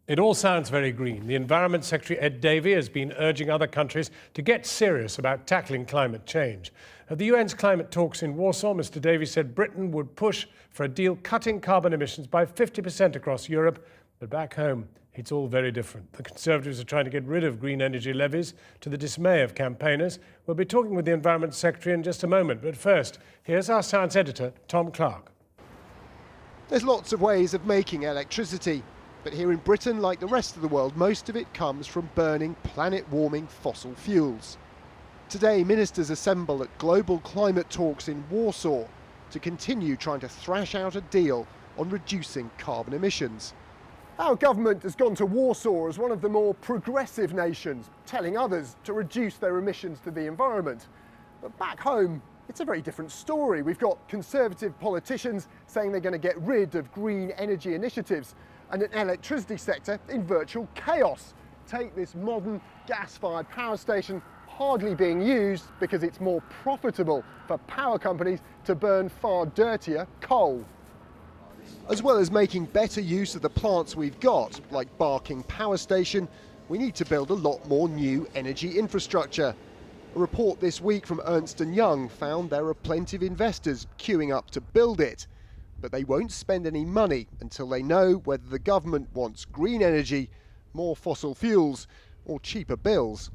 It all sounds very green. The Environment Secretary Ed Davey has been urging other countries to get serious about tackling climate change. At the UN's climate talks in Warsaw, Mr. Davey said Britain would push for a deal cutting carbon emissions by 50% across Europe. But back home, it's all very different. The Conservatives are trying to get rid of green energy levies to the dismay of campaigners. We'll be talking with the Environment Secretary in just a moment. But first, here's our science editor, Tom Clarke. There's lots of ways of making electricity. But here in Britain, like the rest of the world, most of it comes from burning planet-warming fossil fuels. Today, ministers assemble at global climate talks in Warsaw to continue trying to thrash out a deal on reducing carbon emissions. Our government has gone to Warsaw as one of the more progressive nations, telling others to reduce their emissions to the environment. But back home, it's a very different story. We've got Conservative politicians saying they're going to get rid of green energy initiatives and an electricity sector in virtual chaos. Take this modern gas-fired power station hardly being used because it's more profitable for power companies to burn far dirtier coal. As well as making better use of the plants we've got, like Barking Power Station, we need to build a lot more new energy infrastructure. A report this week from Ernst & Young found there are plenty of investors queuing up to build it. But they won't spend any money until they know whether the government wants green energy, more fossil fuels, or cheaper bills.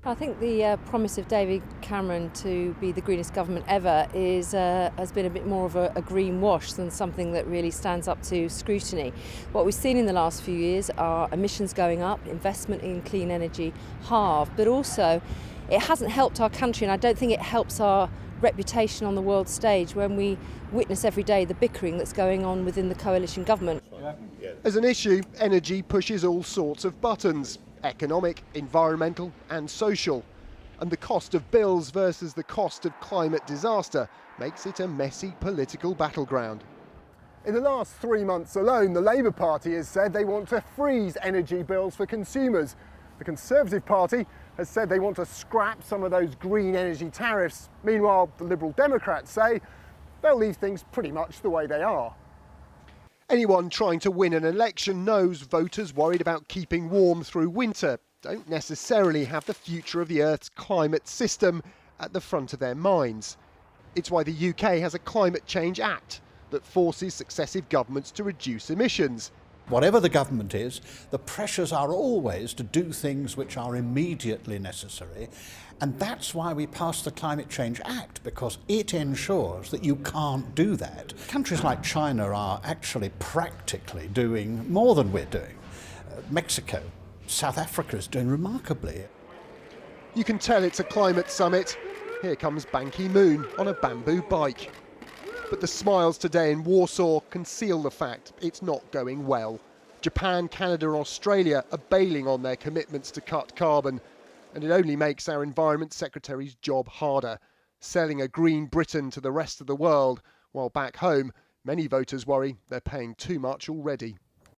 I think the promise of David Cameron to be the greenest government ever has been a bit more of a green wash than something that really stands up to scrutiny. What we've seen in the last few years are emissions going up, investment in clean energy halved, but also it hasn't helped our country, and I don't think it helps our reputation on the world stage when we witness every day the bickering that's going on within the coalition government. As an issue, energy pushes all sorts of buttons: economic, environmental and social. And the cost of bills versus the cost of climate disaster makes it a messy political battleground. In the last 3 months alone, the Labour Party has said they want to freeze energy bills for consumers. The Conservative Party has said they want to scrap some of those green energy tariffs. Meanwhile, the Liberal Democrats say they'll leave things pretty much the way they are. Anyone trying to win an election knows voters worried about keeping warm through winter don't necessarily have the future of the Earth's climate system at the front of their minds. It's why the UK has a Climate Change Act that forces successive governments to reduce emissions. Whatever the government is, the pressures are always to do things which are immediately necessary. And that's why we passed the Climate Change Act, because it ensures that you can't do that. Countries like China are actually practically doing more than we're doing. Mexico, South Africa is doing remarkably. You can tell it's a climate summit. Here comes Ban Ki-moon on a bamboo bike. But the smiles today in Warsaw conceal the fact it's not going well. Japan, Canada and Australia are bailing on their commitments to cut carbon, and it only makes our Environment Secretary's job harder, selling a green Britain to the rest of the world, while back home, many voters worry they're paying too much already.